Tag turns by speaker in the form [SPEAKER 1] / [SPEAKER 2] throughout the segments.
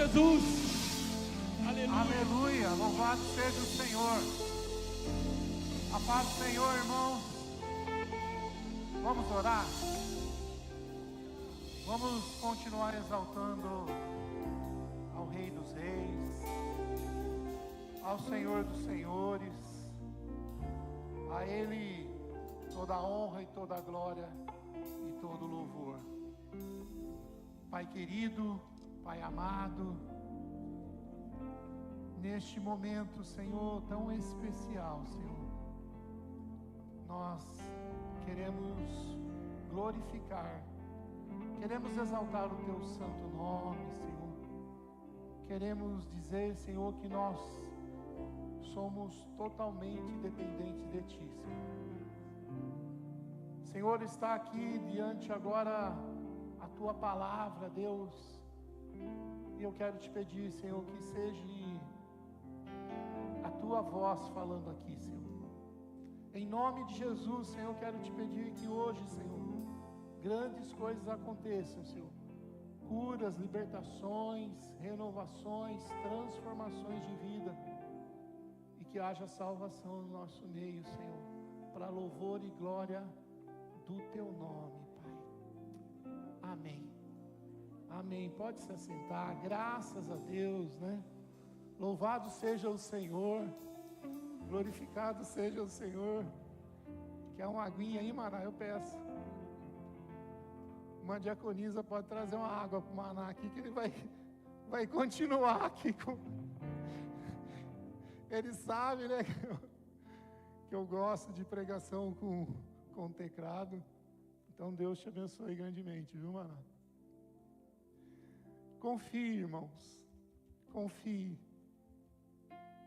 [SPEAKER 1] Jesus. Aleluia.
[SPEAKER 2] Aleluia, louvado seja o Senhor. A paz do Senhor, irmãos. Vamos orar? Vamos continuar exaltando ao Rei dos Reis, ao Senhor dos Senhores. A Ele toda a honra e toda a glória e todo o louvor. Pai querido, Pai amado, neste momento, Senhor, tão especial, Senhor, nós queremos glorificar, queremos exaltar o Teu santo nome, Senhor. Queremos dizer, Senhor, que nós somos totalmente dependentes de Ti, Senhor. Senhor, está aqui diante agora a Tua palavra, Deus, e eu quero te pedir, Senhor, que seja a Tua voz falando aqui, Senhor. Em nome de Jesus, Senhor, quero te pedir que hoje, Senhor, grandes coisas aconteçam, Senhor. Curas, libertações, renovações, transformações de vida. E que haja salvação no nosso meio, Senhor, para louvor e glória do Teu nome, Pai. Amém. Amém. Pode se assentar. Graças a Deus, né? Louvado seja o Senhor. Glorificado seja o Senhor. Quer uma aguinha aí, Maná? Eu peço. Uma diaconisa pode trazer uma água para o Maná aqui, que ele vai continuar aqui com... Ele sabe, né, que eu gosto de pregação com teclado. Então Deus te abençoe grandemente, viu, Maná? Confie, irmãos. Confie.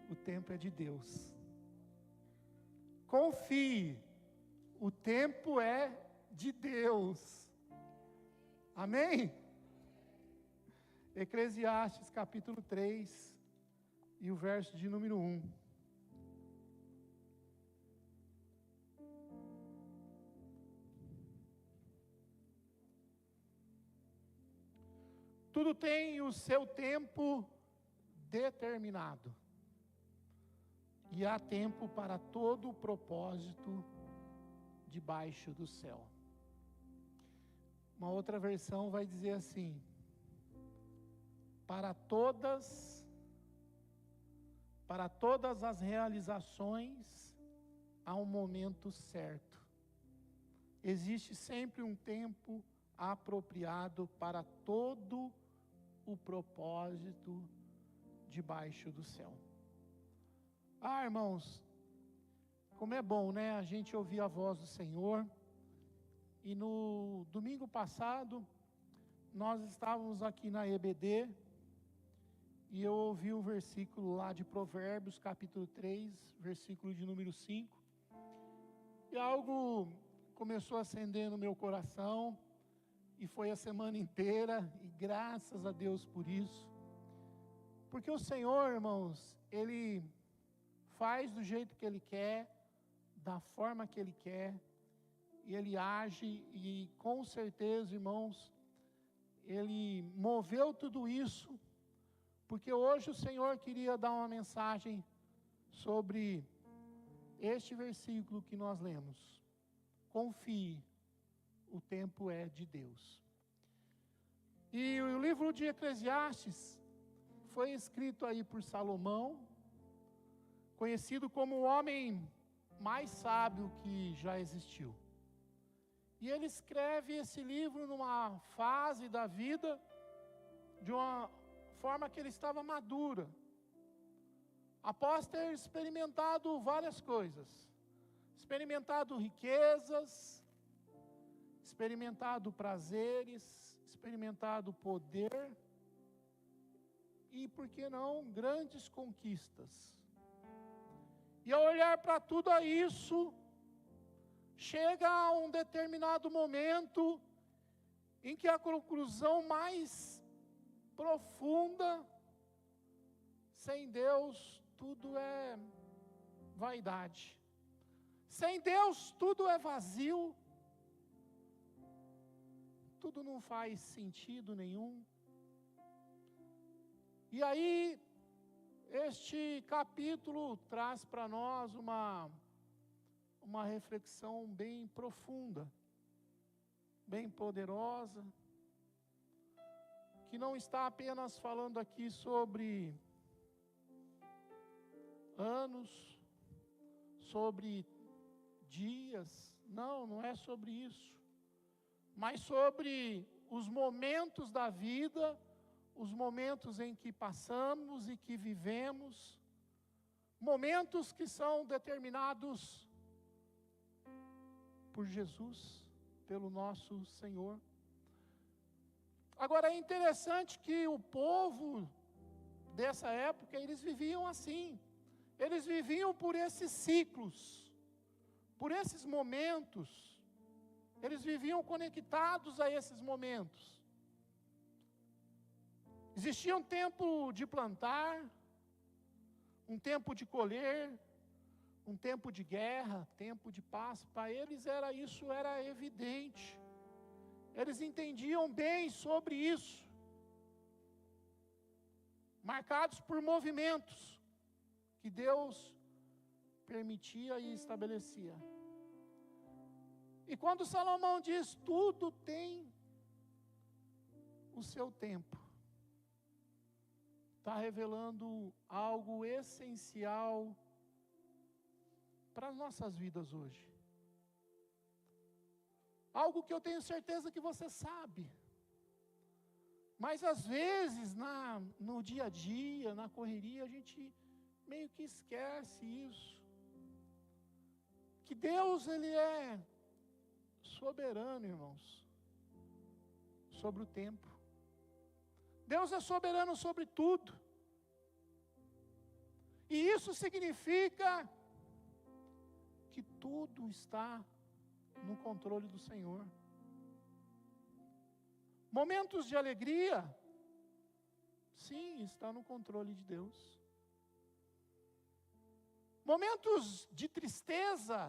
[SPEAKER 2] O tempo é de Deus. Confie. O tempo é de Deus. Amém? Eclesiastes capítulo 3 e o verso de número 1. Tudo tem o seu tempo determinado. E há tempo para todo o propósito debaixo do céu. Uma outra versão vai dizer assim: para todas as realizações há um momento certo. Existe sempre um tempo apropriado para todo o propósito debaixo do céu. Ah, irmãos, como é bom, né, a gente ouvir a voz do Senhor. E no domingo passado, nós estávamos aqui na EBD, e eu ouvi o versículo lá de Provérbios, capítulo 3, versículo de número 5, e algo começou a acender no meu coração, e foi a semana inteira, e graças a Deus por isso, porque o Senhor, irmãos, Ele faz do jeito que Ele quer, da forma que Ele quer, e Ele age, e com certeza, irmãos, Ele moveu tudo isso, porque hoje o Senhor queria dar uma mensagem sobre este versículo que nós lemos. Confie, o tempo é de Deus. E o livro de Eclesiastes foi escrito aí por Salomão, conhecido como o homem mais sábio que já existiu. E ele escreve esse livro numa fase da vida, de uma forma que ele estava madura, após ter experimentado várias coisas, experimentado riquezas, experimentado prazeres, experimentado poder, e por que não, grandes conquistas. E ao olhar para tudo isso, chega a um determinado momento em que a conclusão mais profunda: sem Deus tudo é vaidade, sem Deus tudo é vazio, tudo não faz sentido nenhum. E aí, este capítulo traz para nós uma reflexão bem profunda, bem poderosa, que não está apenas falando aqui sobre anos, sobre dias, não é sobre isso, mas sobre os momentos da vida, os momentos em que passamos e que vivemos, momentos que são determinados por Jesus, pelo nosso Senhor. Agora é interessante que o povo dessa época, eles viviam assim, eles viviam por esses ciclos, por esses momentos, eles viviam conectados a esses momentos. Existia um tempo de plantar, um tempo de colher, um tempo de guerra, tempo de paz. Para eles isso era evidente. Eles entendiam bem sobre isso. Marcados por movimentos que Deus permitia e estabelecia. E quando Salomão diz, tudo tem o seu tempo, está revelando algo essencial para as nossas vidas hoje. Algo que eu tenho certeza que você sabe. Mas às vezes, no dia a dia, na correria, a gente meio que esquece isso. Que Deus, Ele é soberano, irmãos, sobre o tempo. Deus é soberano sobre tudo. E isso significa que tudo está no controle do Senhor. Momentos de alegria, sim, está no controle de Deus. Momentos de tristeza,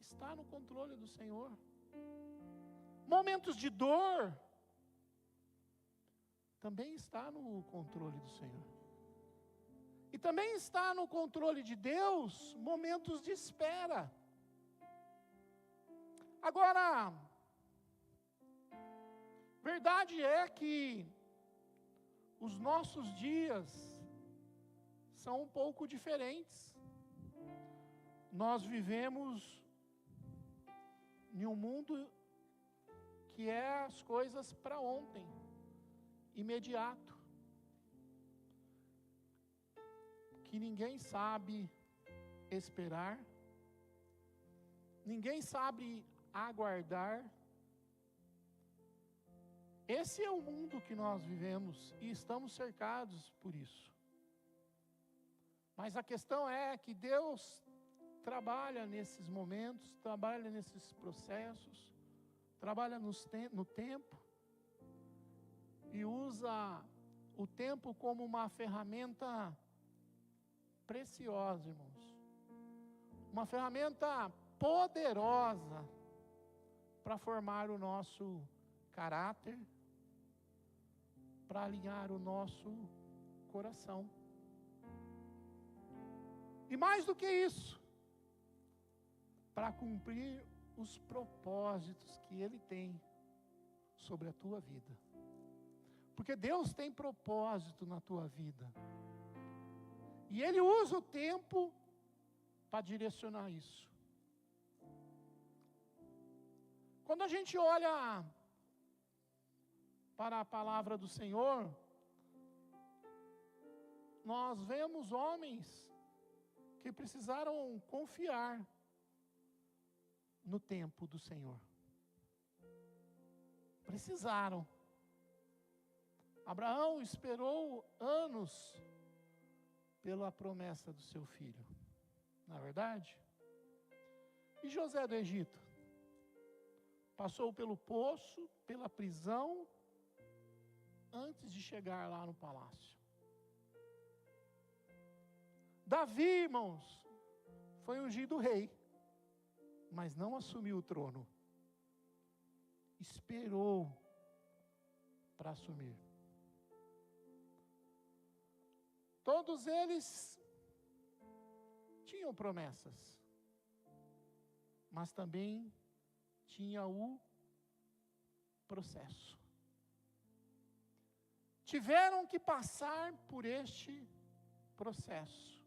[SPEAKER 2] está no controle do Senhor. Momentos de dor, também está no controle do Senhor. E também está no controle de Deus momentos de espera. Agora, verdade é que os nossos dias são um pouco diferentes. Nós vivemos em um mundo que é as coisas para ontem, imediato. Que ninguém sabe esperar, ninguém sabe aguardar. Esse é o mundo que nós vivemos e estamos cercados por isso. Mas a questão é que Deus trabalha nesses momentos, trabalha nesses processos, trabalha no tempo e usa o tempo como uma ferramenta preciosa, irmãos. Uma ferramenta poderosa para formar o nosso caráter, para alinhar o nosso coração. E mais do que isso, para cumprir os propósitos que Ele tem sobre a tua vida. Porque Deus tem propósito na tua vida. E Ele usa o tempo para direcionar isso. Quando a gente olha para a palavra do Senhor, nós vemos homens que precisaram confiar no tempo do Senhor. Precisaram. Abraão esperou anos pela promessa do seu filho. Não é verdade? E José do Egito? Passou pelo poço, pela prisão, antes de chegar lá no palácio. Davi, irmãos, foi ungido rei, mas não assumiu o trono. Esperou para assumir. Todos eles tinham promessas, mas também tinha o processo. Tiveram que passar por este processo.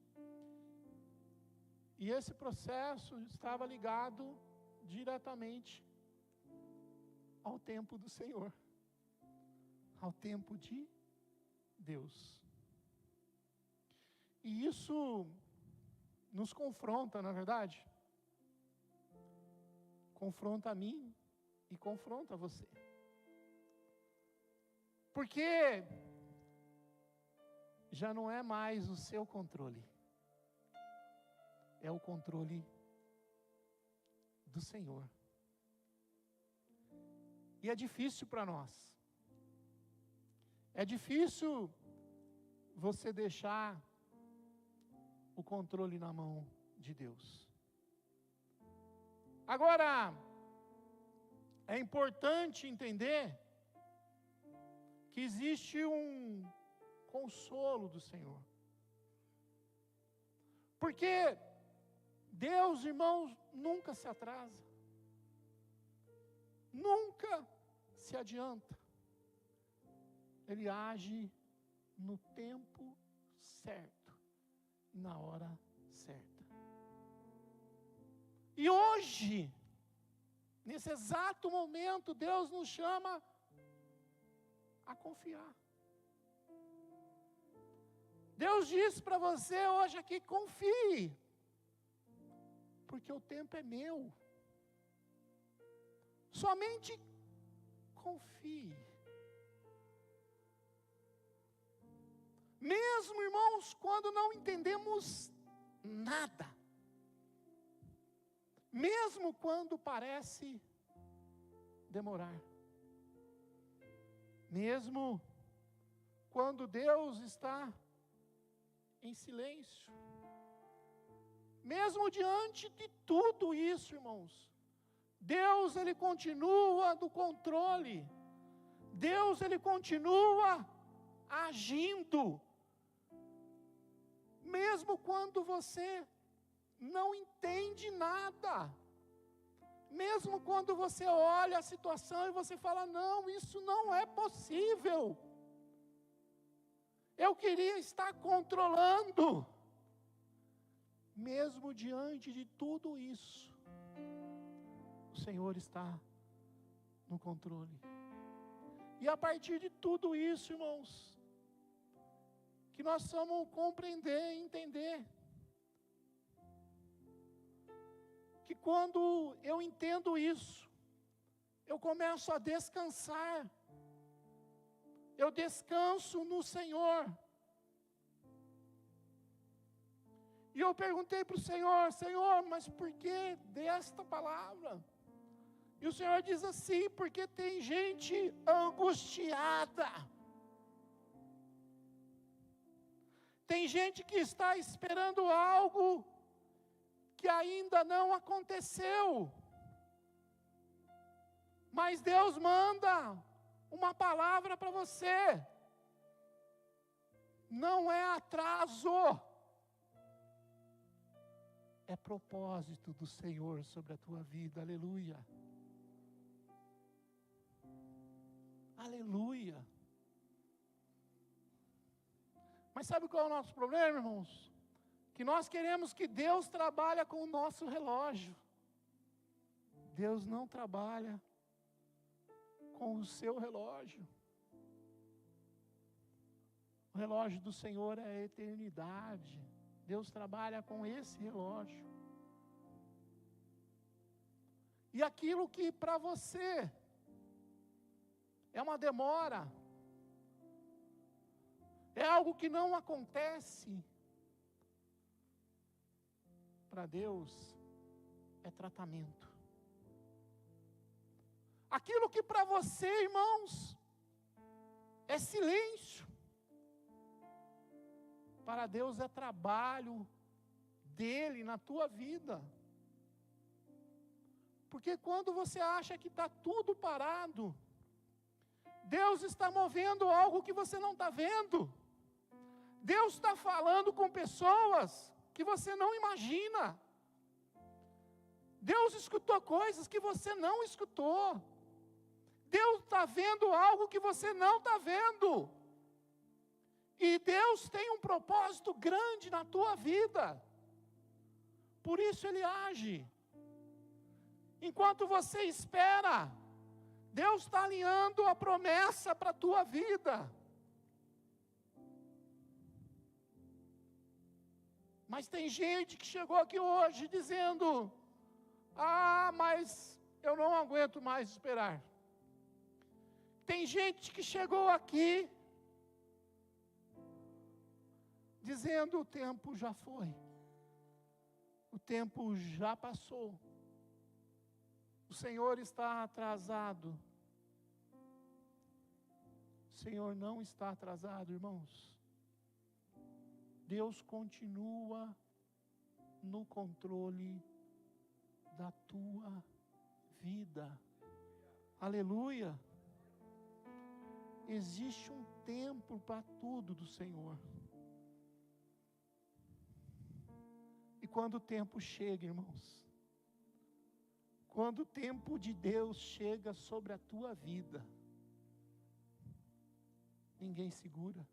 [SPEAKER 2] E esse processo estava ligado diretamente ao tempo do Senhor, ao tempo de Deus. E isso nos confronta, não é verdade? Confronta a mim e confronta você. Porque já não é mais o seu controle, é o controle do Senhor. E é difícil para nós. É difícil você deixar o controle na mão de Deus. Agora, é importante entender que existe um consolo do Senhor. Porque Deus, irmãos, nunca se atrasa. Nunca se adianta. Ele age no tempo certo, na hora certa. E hoje, nesse exato momento, Deus nos chama a confiar. Deus diz para você hoje aqui: confie, porque o tempo é meu. Somente confie. Mesmo, irmãos, quando não entendemos nada, mesmo quando parece demorar, mesmo quando Deus está em silêncio, mesmo diante de tudo isso, irmãos, Deus, Ele continua no controle. Deus, Ele continua agindo. Mesmo quando você não entende nada. Mesmo quando você olha a situação e você fala: não, isso não é possível. Eu queria estar controlando. Mesmo diante de tudo isso, o Senhor está no controle. E a partir de tudo isso, irmãos, que nós vamos compreender e entender que quando eu entendo isso, eu começo a descansar. Eu descanso no Senhor. E eu perguntei para o Senhor: Senhor, mas por que desta palavra? E o Senhor diz assim: porque tem gente angustiada. Tem gente que está esperando algo que ainda não aconteceu. Mas Deus manda uma palavra para você. Não é atraso. É propósito do Senhor sobre a tua vida. Aleluia. Aleluia. Mas sabe qual é o nosso problema, irmãos? Que nós queremos que Deus trabalhe com o nosso relógio. Deus não trabalha com o seu relógio. O relógio do Senhor é a eternidade. Deus trabalha com esse relógio. E aquilo que para você é uma demora, é algo que não acontece, para Deus é tratamento. Aquilo que para você, irmãos, é silêncio, para Deus é trabalho dele na tua vida. Porque quando você acha que está tudo parado, Deus está movendo algo que você não está vendo. Deus está falando com pessoas que você não imagina. Deus escutou coisas que você não escutou. Deus está vendo algo que você não está vendo. E Deus tem um propósito grande na tua vida. Por isso Ele age. Enquanto você espera, Deus está alinhando a promessa para a tua vida. Mas tem gente que chegou aqui hoje dizendo: mas eu não aguento mais esperar. Tem gente que chegou aqui dizendo: o tempo já foi. O tempo já passou. O Senhor está atrasado. O Senhor não está atrasado, irmãos. Deus continua no controle da tua vida. Aleluia. Existe um tempo para tudo do Senhor. E quando o tempo chega, irmãos, quando o tempo de Deus chega sobre a tua vida, ninguém segura.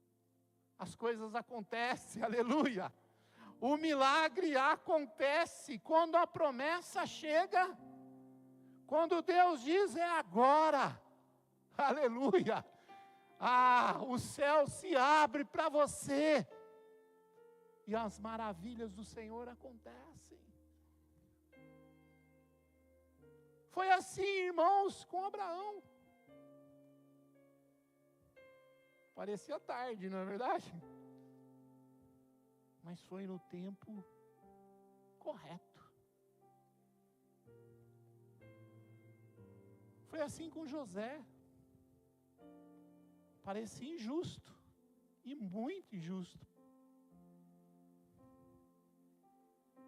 [SPEAKER 2] As coisas acontecem, aleluia. O milagre acontece quando a promessa chega. Quando Deus diz: é agora, aleluia. O céu se abre para você. E as maravilhas do Senhor acontecem. Foi assim, irmãos, com Abraão. Parecia tarde, não é verdade? Mas foi no tempo correto. Foi assim com José. Parecia injusto, e muito injusto.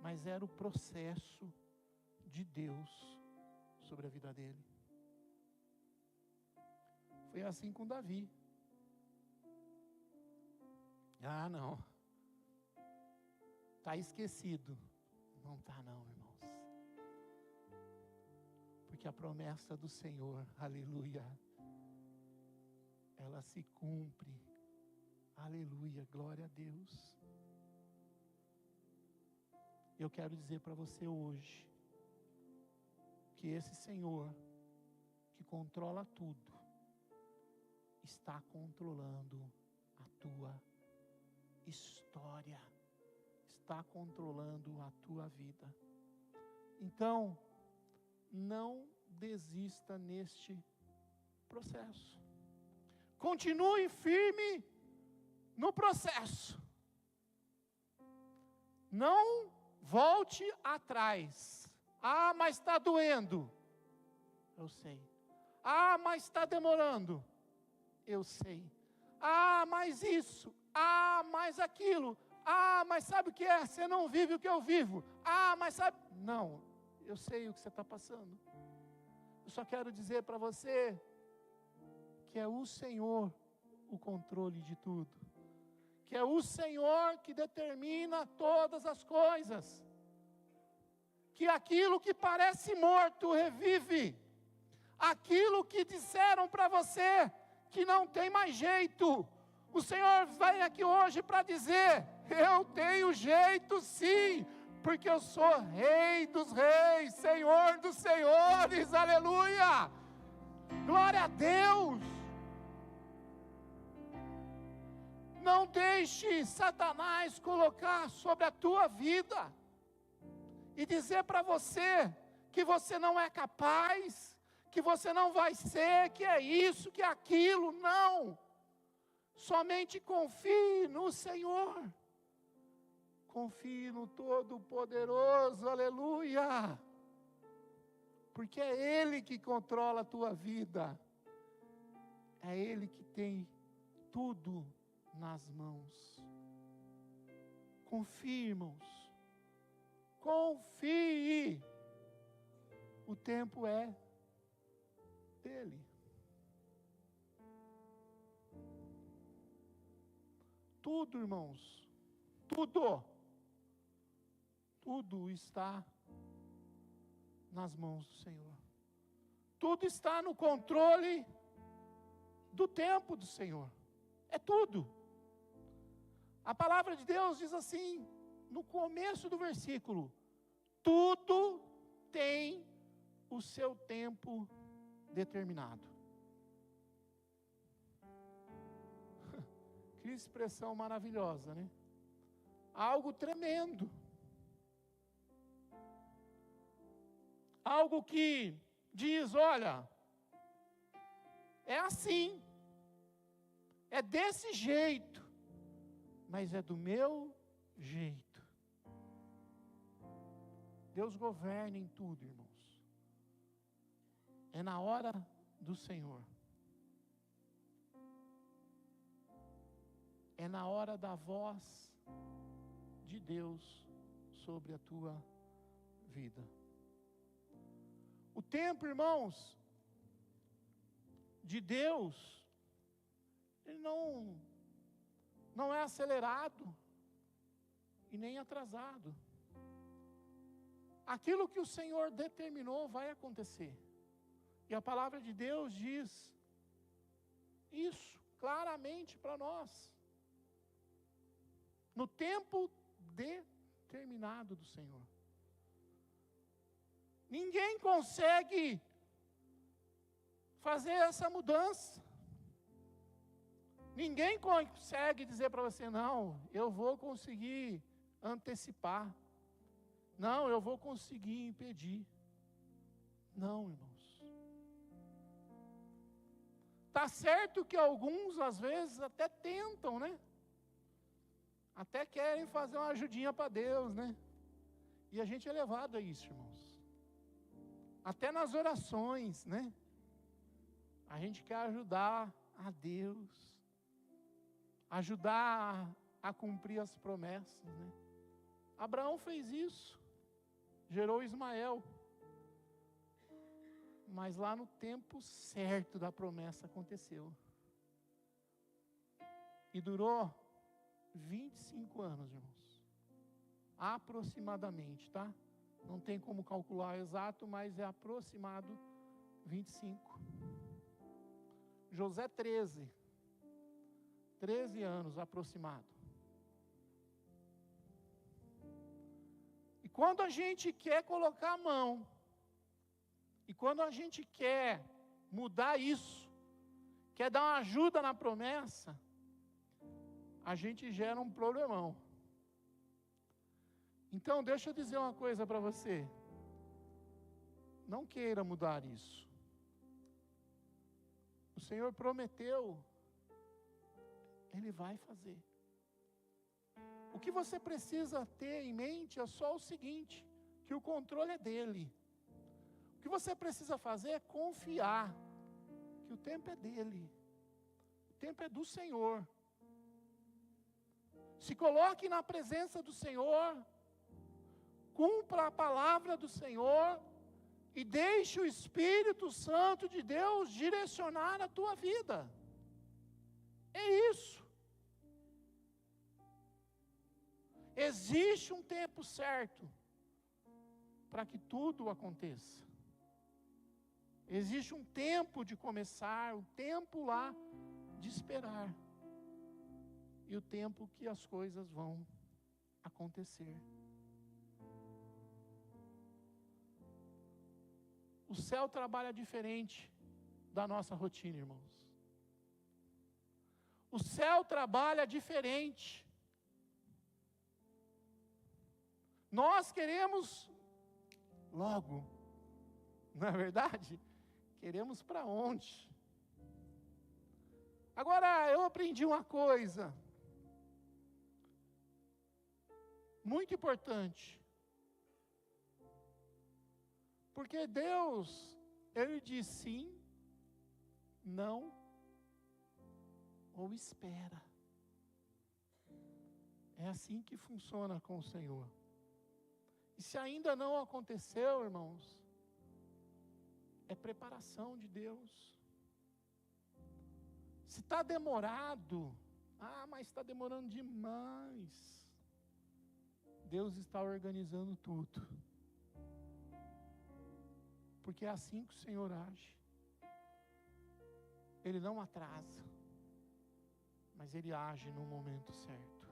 [SPEAKER 2] Mas era o processo de Deus sobre a vida dele. Foi assim com Davi. Não. Está esquecido. Não está não, irmãos. Porque a promessa do Senhor, aleluia, ela se cumpre. Aleluia, glória a Deus. Eu quero dizer para você hoje, que esse Senhor, que controla tudo, está controlando a tua história, está controlando a tua vida. Então, não desista neste processo. Continue firme no processo. Não volte atrás. Mas está doendo. Eu sei. Mas está demorando. Eu sei. Mas isso. Mas aquilo. Mas sabe o que é? Você não vive o que eu vivo. Mas sabe... Não, eu sei o que você está passando. Eu só quero dizer para você que é o Senhor o controle de tudo. Que é o Senhor que determina todas as coisas. Que aquilo que parece morto revive. Aquilo que disseram para você que não tem mais jeito, o Senhor vem aqui hoje para dizer: eu tenho jeito sim, porque eu sou Rei dos Reis, Senhor dos Senhores, aleluia, glória a Deus. Não deixe Satanás colocar sobre a tua vida e dizer para você que você não é capaz, que você não vai ser, que é isso, que é aquilo. Não. Somente confie no Senhor. Confie no Todo-Poderoso, aleluia. Porque é Ele que controla a tua vida. É Ele que tem tudo nas mãos. Confie, irmãos. Confie. O tempo é dele. Tudo, irmãos, tudo está nas mãos do Senhor. Tudo está no controle do tempo do Senhor. É tudo. A palavra de Deus diz assim, no começo do versículo: tudo tem o seu tempo determinado. Que expressão maravilhosa, né? Algo tremendo. Algo que diz, olha, é assim, é desse jeito, mas é do meu jeito. Deus governa em tudo, irmãos. É na hora do Senhor. É na hora da voz de Deus sobre a tua vida. O tempo, irmãos, de Deus, ele não é acelerado e nem atrasado. Aquilo que o Senhor determinou vai acontecer. E a palavra de Deus diz isso claramente para nós. No tempo determinado do Senhor. Ninguém consegue fazer essa mudança. Ninguém consegue dizer para você, não, eu vou conseguir antecipar. Não, eu vou conseguir impedir. Não, irmãos. Está certo que alguns, às vezes, até tentam, né? Até querem fazer uma ajudinha para Deus, né? E a gente é levado a isso, irmãos. Até nas orações, né? A gente quer ajudar a Deus. Ajudar a cumprir as promessas, né? Abraão fez isso. Gerou Ismael. Mas lá no tempo certo da promessa aconteceu. E durou 25 anos, irmãos. Aproximadamente, tá? Não tem como calcular exato, mas é aproximado 25. José 13 anos aproximado. E quando a gente quer colocar a mão, e quando a gente quer mudar isso, quer dar uma ajuda na promessa, a gente gera um problemão. Então, deixa eu dizer uma coisa para você. Não queira mudar isso. O Senhor prometeu, Ele vai fazer. O que você precisa ter em mente é só o seguinte, que o controle é dEle. O que você precisa fazer é confiar, que o tempo é dEle. O tempo é do Senhor. Se coloque na presença do Senhor, cumpra a palavra do Senhor e deixe o Espírito Santo de Deus direcionar a tua vida. É isso. Existe um tempo certo para que tudo aconteça. Existe um tempo de começar, um tempo lá de esperar. E o tempo que as coisas vão acontecer. O céu trabalha diferente da nossa rotina, irmãos. O céu trabalha diferente. Nós queremos logo, não é verdade? Queremos para onde? Agora, eu aprendi uma coisa muito importante. Porque Deus, Ele diz sim, não ou espera. É assim que funciona com o Senhor. E se ainda não aconteceu, irmãos, é preparação de Deus. Se está demorado Ah, mas está demorando demais. Deus está organizando tudo. Porque é assim que o Senhor age. Ele não atrasa, mas Ele age no momento certo.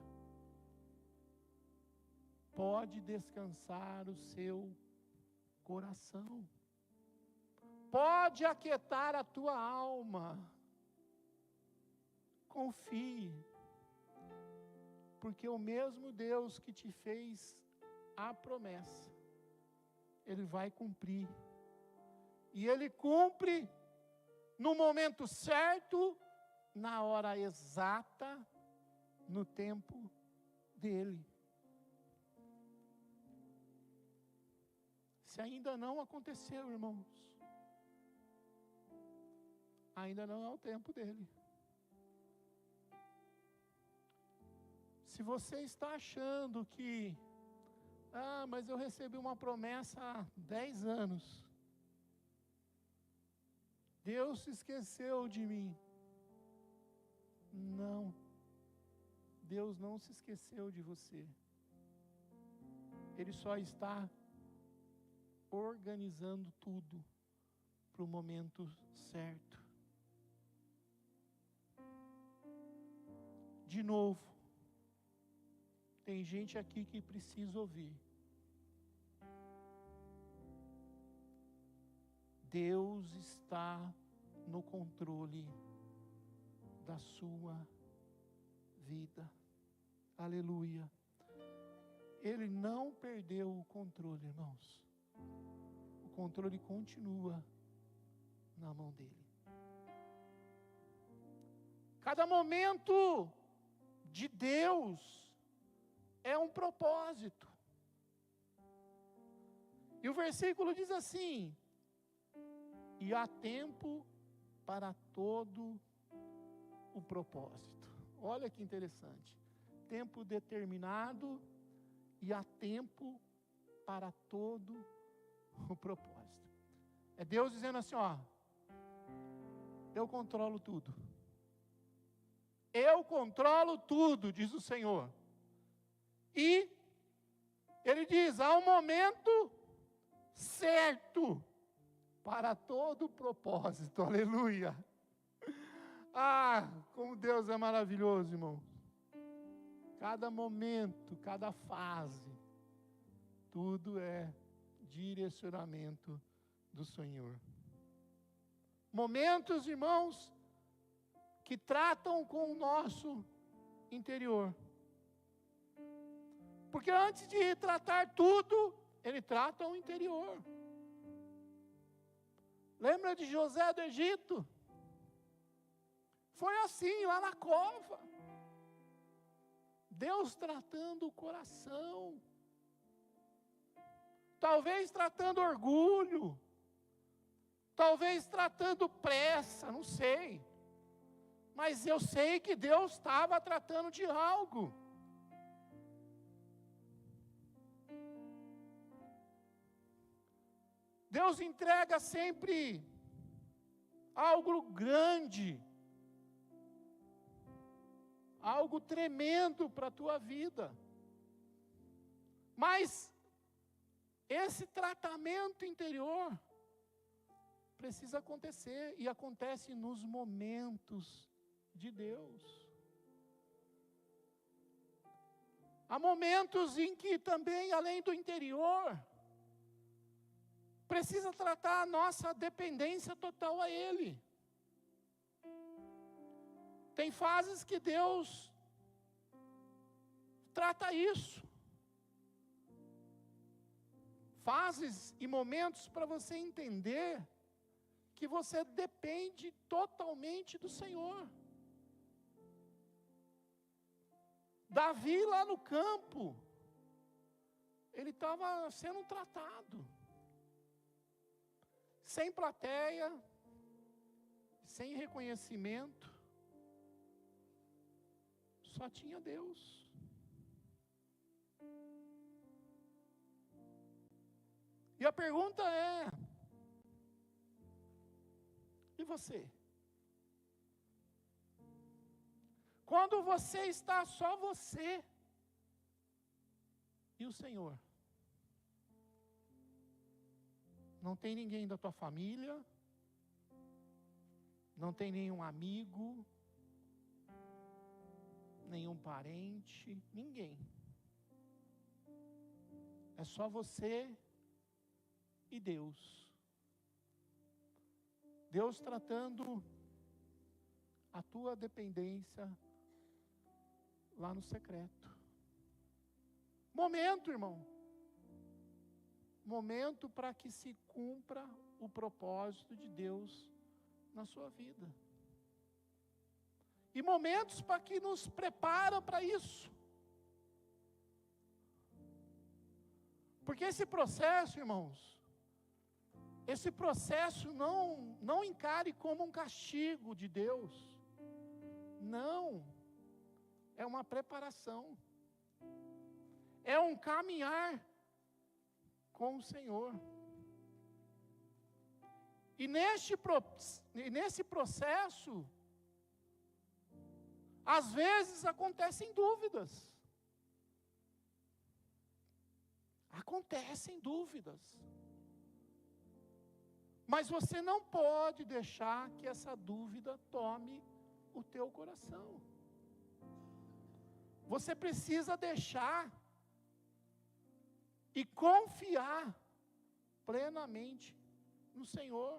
[SPEAKER 2] Pode descansar o seu coração. Pode aquietar a tua alma. Confie. Porque o mesmo Deus que te fez a promessa, Ele vai cumprir. E Ele cumpre no momento certo, na hora exata, no tempo dEle. Se ainda não aconteceu, irmãos, ainda não é o tempo dEle. Se você está achando que, mas eu recebi uma promessa há 10 anos, Deus se esqueceu de mim. Não, Deus não se esqueceu de você. Ele só está organizando tudo para o momento certo. De novo, tem gente aqui que precisa ouvir. Deus está no controle da sua vida. Aleluia. Ele não perdeu o controle, irmãos. O controle continua na mão dele. Cada momento de Deus é um propósito. E o versículo diz assim: e há tempo para todo o propósito. Olha que interessante. Tempo determinado e há tempo para todo o propósito. É Deus dizendo assim, eu controlo tudo. Eu controlo tudo, diz o Senhor. E Ele diz, há um momento certo para todo o propósito, aleluia. Como Deus é maravilhoso, irmão. Cada momento, cada fase, tudo é direcionamento do Senhor. Momentos, irmãos, que tratam com o nosso interior. Porque antes de tratar tudo, Ele trata o interior. Lembra de José do Egito? Foi assim, lá na cova. Deus tratando o coração. Talvez tratando orgulho. Talvez tratando pressa, não sei. Mas eu sei que Deus estava tratando de algo. Deus entrega sempre algo grande, algo tremendo para a tua vida. Mas esse tratamento interior precisa acontecer, e acontece nos momentos de Deus. Há momentos em que também, além do interior, precisa tratar a nossa dependência total a Ele. Tem fases que Deus trata isso. Fases e momentos para você entender que você depende totalmente do Senhor. Davi lá no campo, ele estava sendo tratado. Sem plateia, sem reconhecimento, só tinha Deus. E a pergunta é, e você? Quando você está só você e o Senhor. Não tem ninguém da tua família, não tem nenhum amigo, nenhum parente, ninguém. É só você e Deus. Deus tratando a tua dependência lá no secreto. Momento, irmão. Momento para que se cumpra o propósito de Deus na sua vida. E momentos para que nos preparam para isso. Porque esse processo, irmãos, esse processo não encare como um castigo de Deus. Não. É uma preparação. É um caminhar com o Senhor. E nesse processo, às vezes acontecem dúvidas. Acontecem dúvidas. Mas você não pode deixar que essa dúvida tome o teu coração. Você precisa deixar e confiar plenamente no Senhor.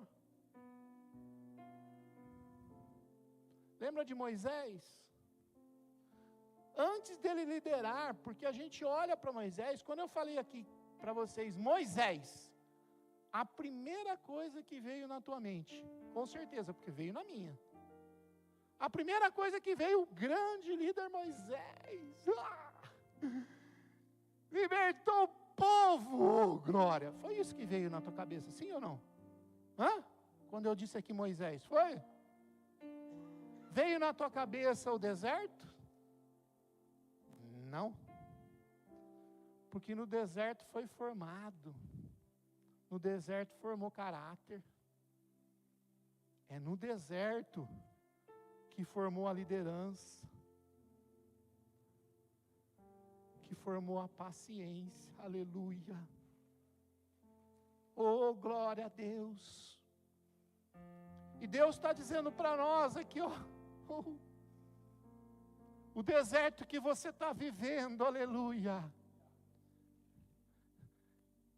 [SPEAKER 2] Lembra de Moisés? Antes dele liderar, porque a gente olha para Moisés, quando eu falei aqui para vocês, Moisés, a primeira coisa que veio na tua mente, com certeza, porque veio na minha. A primeira coisa que veio, o grande líder Moisés, libertou o povo, oh, glória. Foi isso que veio na tua cabeça, sim ou não? Quando eu disse aqui Moisés, foi? Veio na tua cabeça o deserto? Não. Porque no deserto foi formado. No deserto formou caráter. É no deserto que formou a liderança. Que formou a paciência. Aleluia. Oh, glória a Deus. E Deus está dizendo para nós aqui, ó. O deserto que você está vivendo, aleluia.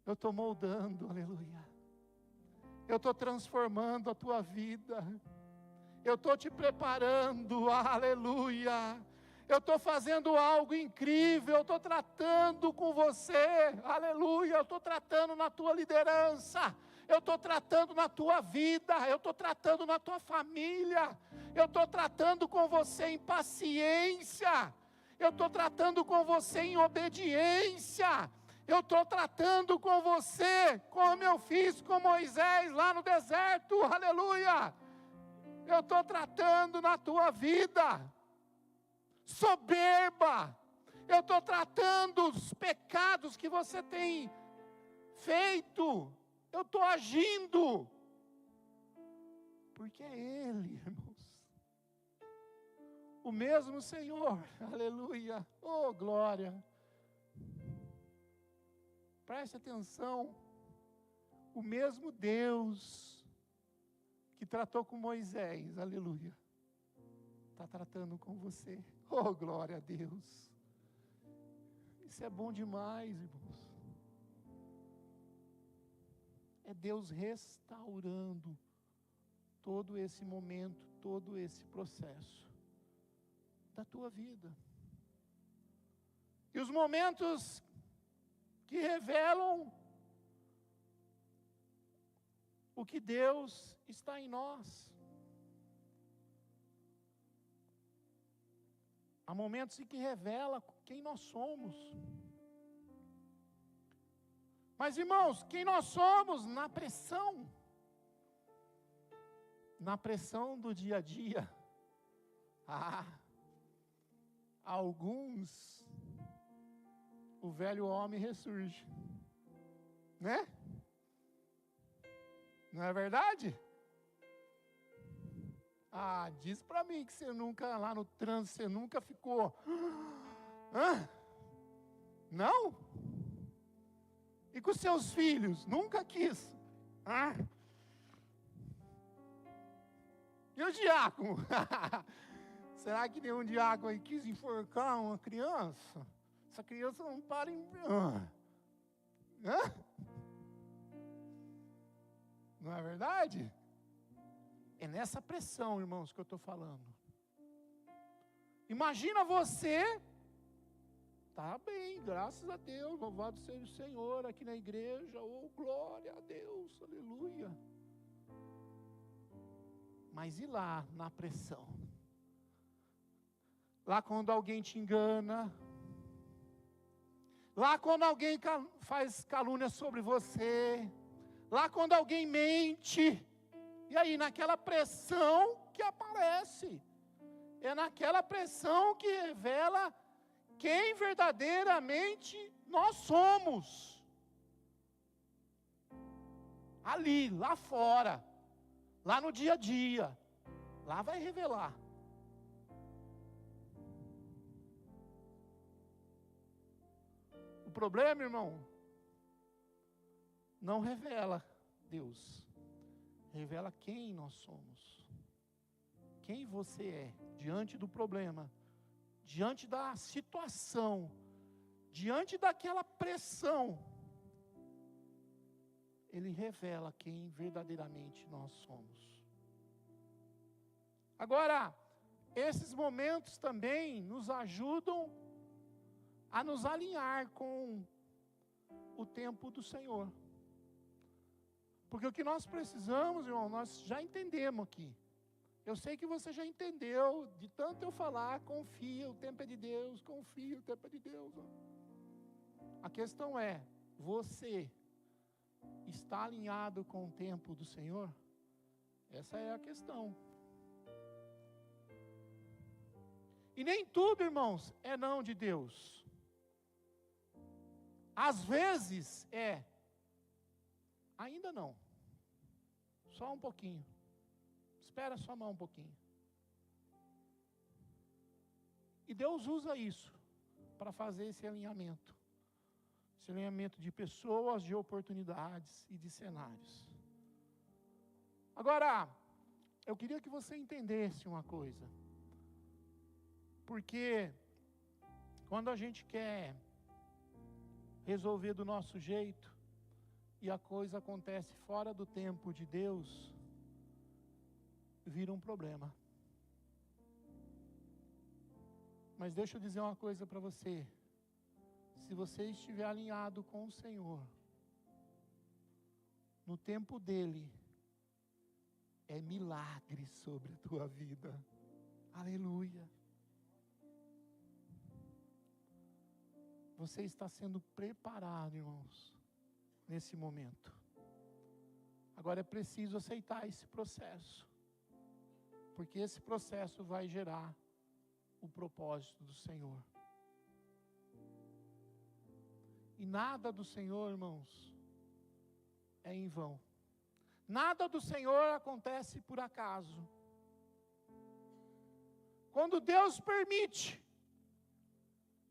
[SPEAKER 2] Eu estou moldando, aleluia. Eu estou transformando a tua vida. Eu estou te preparando, aleluia. Eu estou fazendo algo incrível. Eu estou tratando com você, aleluia. Eu estou tratando na tua liderança. Eu estou tratando na tua vida. Eu estou tratando na tua família. Eu estou tratando com você em paciência. Eu estou tratando com você em obediência. Eu estou tratando com você como eu fiz com Moisés lá no deserto, aleluia. Eu estou tratando na tua vida, soberba. Eu estou tratando os pecados que você tem feito. Eu estou agindo, porque é Ele, irmãos. O mesmo Senhor, aleluia, oh glória. Preste atenção, o mesmo Deus que tratou com Moisés, aleluia, está tratando com você, oh glória a Deus. Isso é bom demais, irmãos. É Deus restaurando todo esse momento, todo esse processo da tua vida. E os momentos que revelam o que Deus está em nós. Há momentos em que revela quem nós somos. Mas, irmãos, quem nós somos na pressão do dia a dia. Alguns, o velho homem ressurge, né? Não é verdade? Ah, diz para mim que você nunca, lá no trânsito, você nunca ficou. Hã? Não? E com seus filhos? Nunca quis. Ah. E o diácono? Será que nenhum diácono aí quis enforcar uma criança? Essa criança não para em... Hã? Não é verdade? É nessa pressão, irmãos, que eu estou falando. Imagina você, tá bem, graças a Deus, louvado seja o Senhor aqui na igreja, oh glória a Deus, aleluia. Mas e lá na pressão? Lá quando alguém te engana, lá quando alguém faz calúnia sobre você, lá quando alguém mente, e aí naquela pressão que aparece, é naquela pressão que revela quem verdadeiramente nós somos. Ali, lá fora, lá no dia a dia, lá vai revelar. O problema, irmão, não revela Deus, revela quem nós somos, quem você é, diante do problema, diante da situação, diante daquela pressão, Ele revela quem verdadeiramente nós somos. Agora, esses momentos também nos ajudam a nos alinhar com o tempo do Senhor. Porque o que nós precisamos, irmão, nós já entendemos aqui. Eu sei que você já entendeu, de tanto eu falar, confia, o tempo é de Deus, confia, o tempo é de Deus. A questão é, você está alinhado com o tempo do Senhor? Essa é a questão. E nem tudo, irmãos, é não de Deus. Às vezes é, ainda não, só um pouquinho, espera só mais um pouquinho. E Deus usa isso para fazer esse alinhamento de pessoas, de oportunidades e de cenários. Agora, eu queria que você entendesse uma coisa, porque quando a gente quer resolver do nosso jeito, e a coisa acontece fora do tempo de Deus, vira um problema. Mas deixa eu dizer uma coisa para você, se você estiver alinhado com o Senhor, no tempo dEle, é milagre sobre a tua vida, aleluia. Você está sendo preparado, irmãos, nesse momento. Agora é preciso aceitar esse processo, porque esse processo vai gerar o propósito do Senhor. E nada do Senhor, irmãos, é em vão. Nada do Senhor acontece por acaso. Quando Deus permite,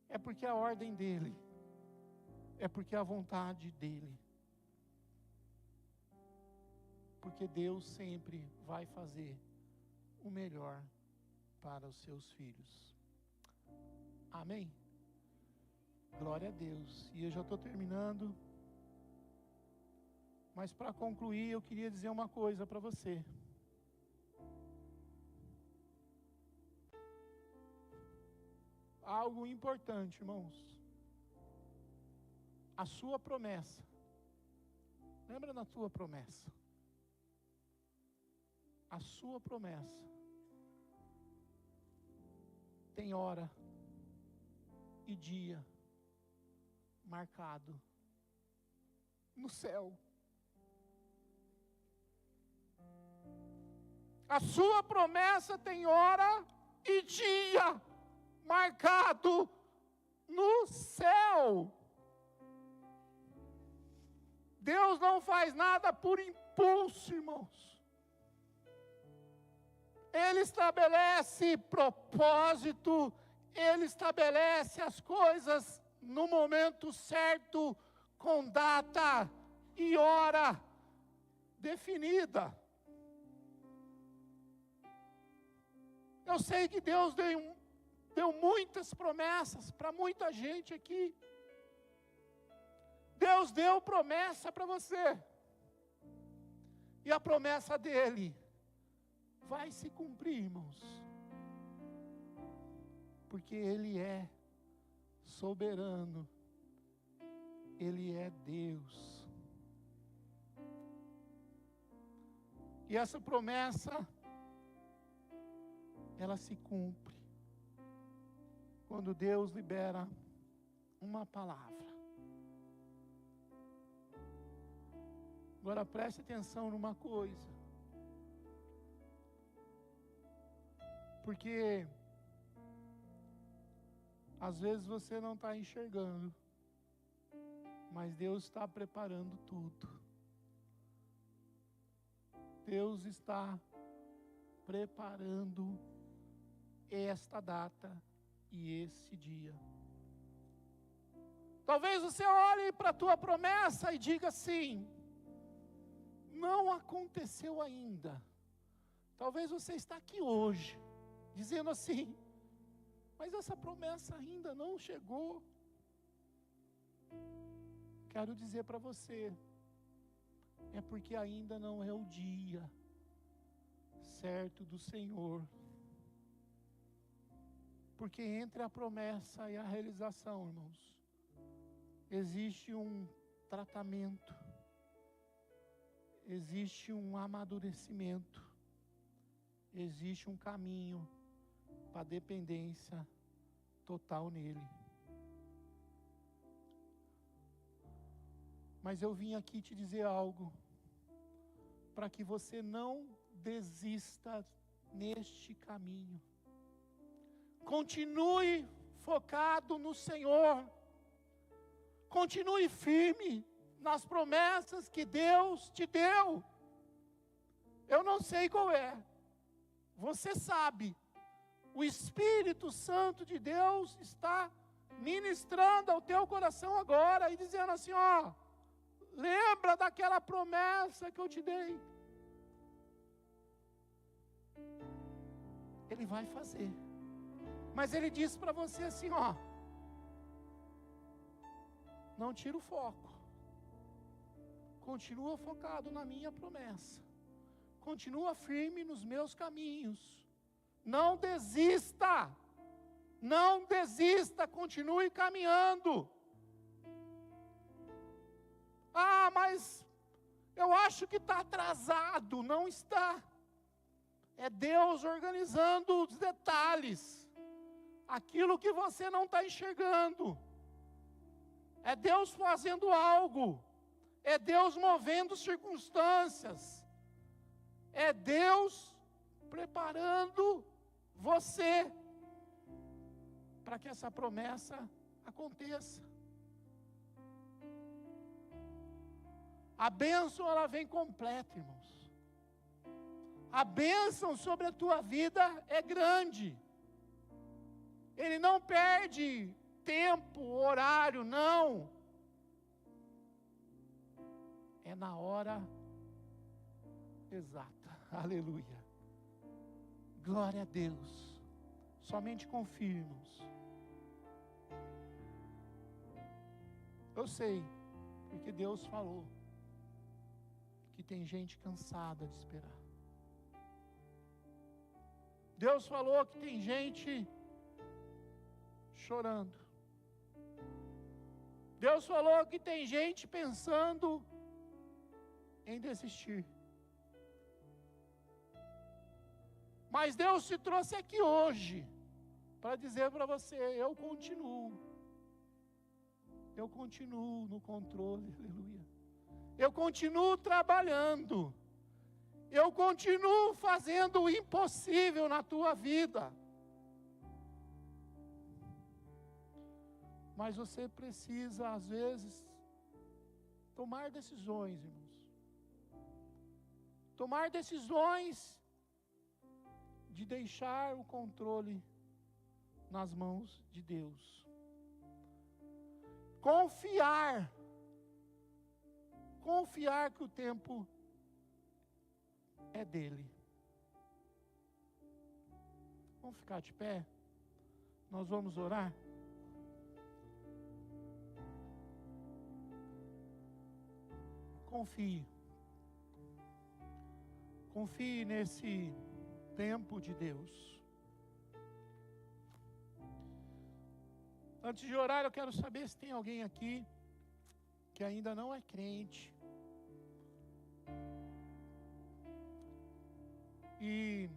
[SPEAKER 2] é porque é a ordem dEle, é porque é a vontade dEle. Porque Deus sempre vai fazer o melhor para os seus filhos. Amém? Glória a Deus. E eu já estou terminando. Mas para concluir, eu queria dizer uma coisa para você. Algo importante, irmãos. A sua promessa. Lembra da tua promessa? A sua promessa tem hora e dia marcado no céu. A sua promessa tem hora e dia marcado no céu. Deus não faz nada por impulso, irmãos. Ele estabelece propósito, Ele estabelece as coisas no momento certo, com data e hora definida. Eu sei que Deus deu muitas promessas para muita gente aqui. Deus deu promessa para você. E a promessa dele vai se cumprir, irmãos. Porque Ele é soberano. Ele é Deus. E essa promessa, ela se cumpre quando Deus libera uma palavra. Agora preste atenção numa coisa. Porque às vezes você não está enxergando, mas Deus está preparando tudo. Deus está preparando esta data e esse dia. Talvez você olhe para a tua promessa e diga assim: não aconteceu ainda. Talvez você está aqui hoje, dizendo assim: mas essa promessa ainda não chegou. Quero dizer para você, é porque ainda não é o dia certo do Senhor. Porque entre a promessa e a realização, irmãos, existe um tratamento, existe um amadurecimento, existe um caminho para dependência total nele. Mas eu vim aqui te dizer algo, para que você não desista neste caminho. Continue focado no Senhor. Continue firme nas promessas que Deus te deu. Eu não sei qual é. Você sabe. O Espírito Santo de Deus está ministrando ao teu coração agora e dizendo assim: ó, lembra daquela promessa que eu te dei. Ele vai fazer. Mas Ele disse para você assim, ó: não tira o foco. Continua focado na minha promessa. Continua firme nos meus caminhos. Não desista. Não desista, continue caminhando. Ah, mas eu acho que está atrasado. Não está. É Deus organizando os detalhes. Aquilo que você não está enxergando. É Deus fazendo algo. É Deus movendo circunstâncias. É Deus preparando você para que essa promessa aconteça. A bênção, ela vem completa, irmãos. A bênção sobre a tua vida é grande. Ele não perde tempo, horário, não. É na hora exata. Aleluia. Glória a Deus. Somente confie, irmãos. Eu sei, porque Deus falou que tem gente cansada de esperar. Deus falou que tem gente chorando. Deus falou que tem gente pensando em desistir. Mas Deus te trouxe aqui hoje para dizer para você: eu continuo. Eu continuo no controle, aleluia. Eu continuo trabalhando. Eu continuo fazendo o impossível na tua vida. Mas você precisa, às vezes, tomar decisões, irmãos. Tomar decisões de deixar o controle nas mãos de Deus. Confiar que o tempo é dele. Vamos ficar de pé? Nós vamos orar? Confie. Confie nesse tempo de Deus. Antes de orar, eu quero saber se tem alguém aqui que ainda não é crente e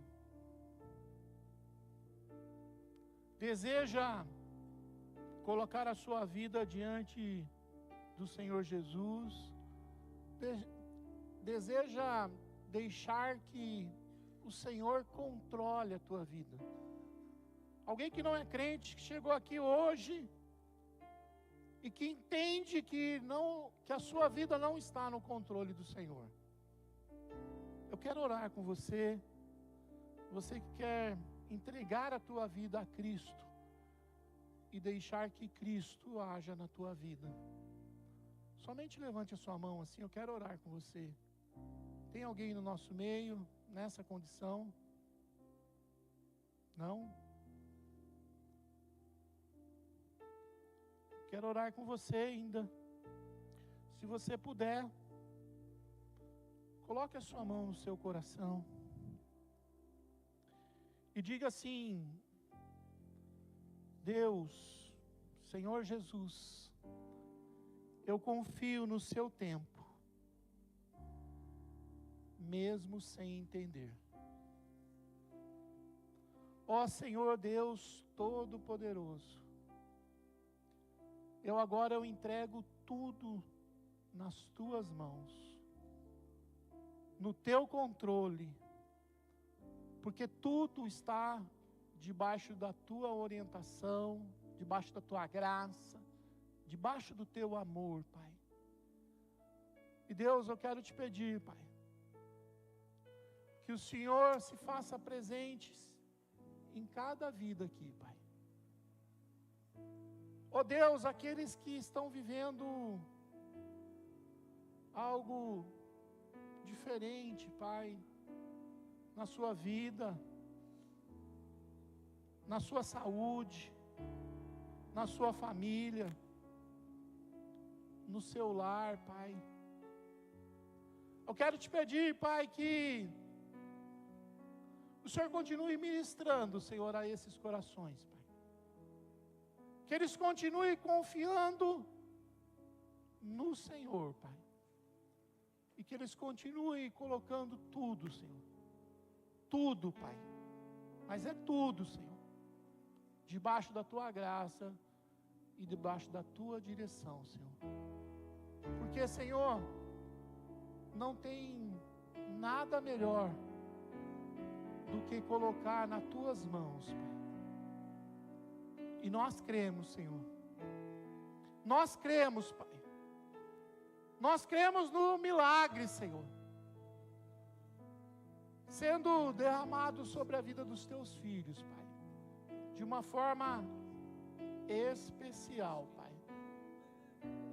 [SPEAKER 2] deseja colocar a sua vida diante do Senhor Jesus, deseja deixar que o Senhor controle a tua vida. Alguém que não é crente, que chegou aqui hoje e que entende que a sua vida não está no controle do Senhor. Eu quero orar com você. Você que quer entregar a tua vida a Cristo e deixar que Cristo haja na tua vida. Somente levante a sua mão assim, eu quero orar com você. Tem alguém no nosso meio, nessa condição? Não? Quero orar com você ainda. Se você puder, coloque a sua mão no seu coração e diga assim: Deus, Senhor Jesus, eu confio no seu tempo, mesmo sem entender. Ó Senhor Deus Todo-Poderoso, eu entrego tudo nas tuas mãos, no teu controle, porque tudo está debaixo da tua orientação, debaixo da tua graça, debaixo do teu amor, Pai. E Deus, eu quero te pedir, Pai, que o Senhor se faça presente em cada vida aqui, Pai. Ó Deus, aqueles que estão vivendo algo diferente, Pai, na sua vida, na sua saúde, na sua família, no seu lar, Pai. Eu quero te pedir, Pai, que o Senhor continue ministrando, Senhor, a esses corações, Pai. Que eles continuem confiando no Senhor, Pai. E que eles continuem colocando tudo, Senhor. Tudo, Pai. Mas é tudo, Senhor. Debaixo da tua graça e debaixo da tua direção, Senhor. Porque, Senhor, não tem nada melhor do que colocar nas tuas mãos, Pai. E nós cremos, Senhor. Nós cremos, Pai. Nós cremos no milagre, Senhor, sendo derramado sobre a vida dos teus filhos, Pai, de uma forma especial, Pai,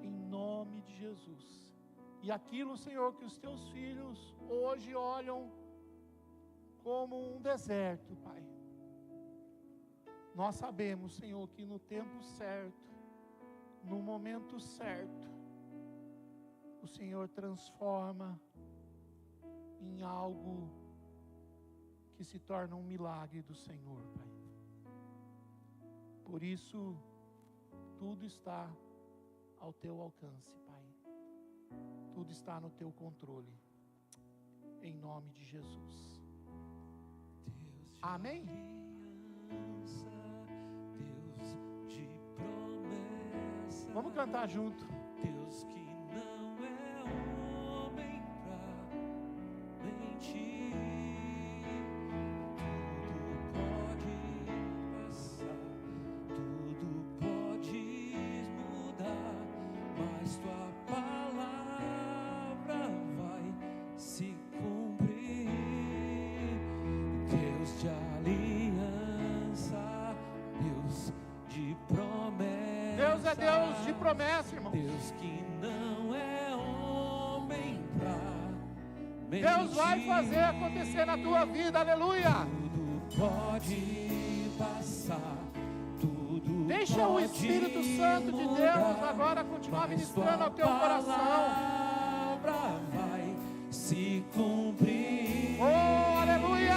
[SPEAKER 2] em nome de Jesus. E aquilo, Senhor, que os teus filhos hoje olham como um deserto, Pai, nós sabemos, Senhor, que no tempo certo, no momento certo, o Senhor transforma em algo que se torna um milagre do Senhor, Pai. Por isso, tudo está ao teu alcance, Pai. Tudo está no teu controle. Em nome de Jesus. Amém?
[SPEAKER 1] Deus de promessa.
[SPEAKER 2] Vamos cantar junto.
[SPEAKER 1] Deus que não é homem pra mentir. Tudo pode passar, tudo pode mudar, mas tua palavra vai se cumprir. Deus de
[SPEAKER 2] é Deus de promessa, irmão.
[SPEAKER 1] Deus que não é homem pra mentir.
[SPEAKER 2] Deus vai fazer acontecer na tua vida, aleluia.
[SPEAKER 1] Tudo pode passar, tudo
[SPEAKER 2] Deixa o Espírito Santo de Deus agora continuar ministrando ao teu coração.
[SPEAKER 1] A palavra vai se cumprir.
[SPEAKER 2] Oh, aleluia!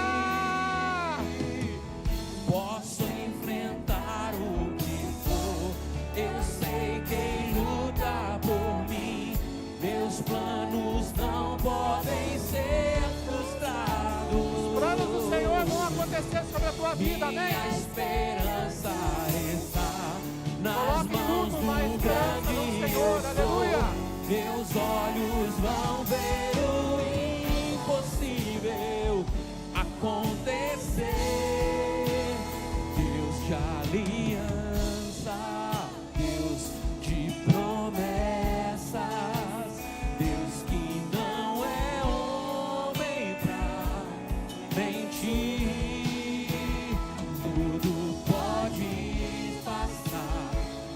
[SPEAKER 1] Posso enfrentar o que for, eu sei quem luta por mim. Meus planos não podem ser frustrados.
[SPEAKER 2] Os planos do Senhor vão acontecer sobre a tua vida, amém?
[SPEAKER 1] Minha esperança está nas
[SPEAKER 2] Coloque
[SPEAKER 1] mãos
[SPEAKER 2] tudo na
[SPEAKER 1] do
[SPEAKER 2] esperança no
[SPEAKER 1] grande
[SPEAKER 2] Senhor,
[SPEAKER 1] eu
[SPEAKER 2] aleluia.
[SPEAKER 1] sou. Meus olhos vão ver o impossível acontecer. Deus de aliança, Deus de promessas, Deus que não é homem pra mentir. Tudo pode passar,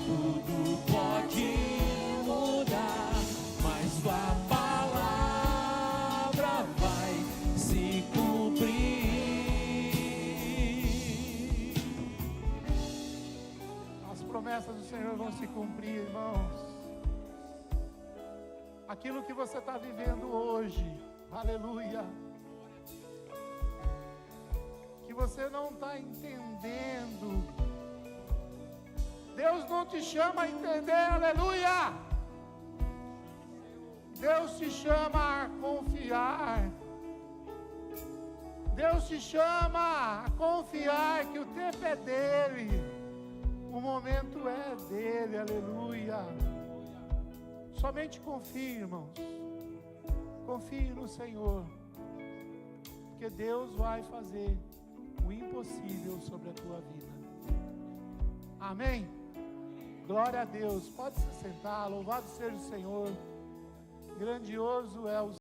[SPEAKER 1] tudo pode mudar, mas tua palavra vai se cumprir.
[SPEAKER 2] As promessas do Senhor vão se cumprir, irmãos. Aquilo que você está vivendo hoje, aleluia, que você não está entendendo, Deus não te chama a entender, aleluia. Deus te chama a confiar. Deus te chama a confiar que o tempo é dele, o momento é dele, aleluia. Somente confie, irmãos. Confie no Senhor, porque Deus vai fazer o impossível sobre a tua vida. Amém? Glória a Deus. Pode se sentar. Louvado seja o Senhor. Grandioso é o